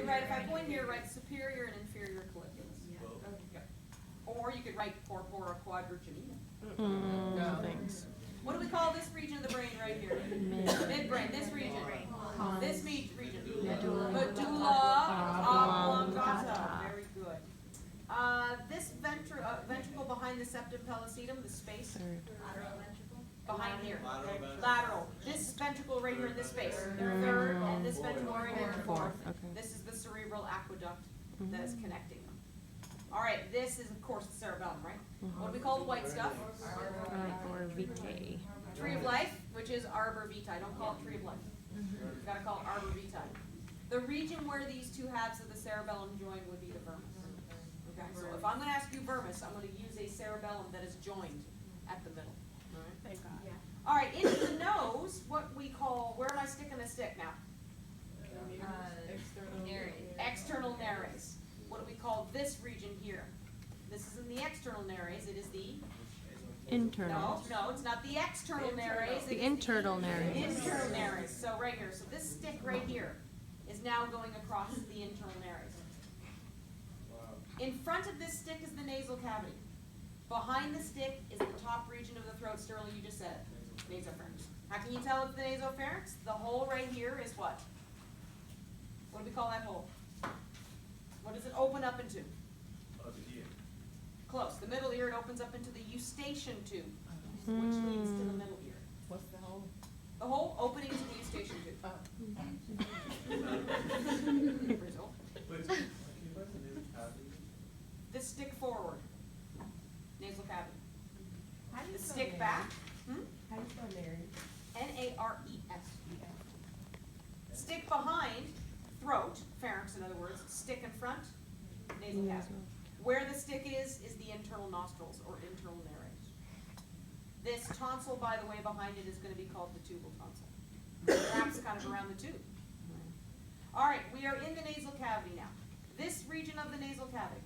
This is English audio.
write, if I point here, write superior and inferior colliculus. Okay. Or you could write corpora quadrigemina. Thanks. What do we call this region of the brain right here? Midbrain. This region. This region. Medulla oblongata. Very good. This ventricle behind the septum pellucidum, the space. Behind here. Lateral. This ventricle right here in this space. Third, and this ventricle right here in fourth. Okay. This is the cerebral aqueduct that is connecting them. All right, this is of course the cerebellum, right? What do we call the white stuff? Or VK. Tree of life, which is arbor vitae. Don't call it tree of life. You've got to call it arbor vitae. The region where these two halves of the cerebellum join would be the vermis. Okay, so if I'm going to ask you vermis, I'm going to use a cerebellum that is joined at the middle. All right. Thank God. Yeah. All right, into the nose, what we call, where am I sticking the stick now? External nares. What do we call this region here? This isn't the external nares, it is the... Internal. No, it's not the external nares. The internal nares. Internal nares. So right here. So this stick right here is now going across the internal nares. In front of this stick is the nasal cavity. Behind the stick is the top region of the throat. Sterling, you just said it. Nasopharynx. How can you tell it's the nasopharynx? The hole right here is what? What do we call that hole? What does it open up into? The ear. Close. The middle ear, it opens up into the eustachian tube, which leads to the middle ear. What's the hole? The hole opening to the eustachian tube. Brazil. Wait, can you press the nasal cavity? The stick forward. Nasal cavity. How do you The spell stick Mary? back. How do you spell Mary? Nares. Stick behind, throat, pharynx in other words, stick in front, nasal cavity. Where the stick is the internal nostrils or internal nares. This tonsil, by the way, behind it is going to be called the tubal tonsil. It wraps kind of around the tube. All right, we are in the nasal cavity now. This region of the nasal cavity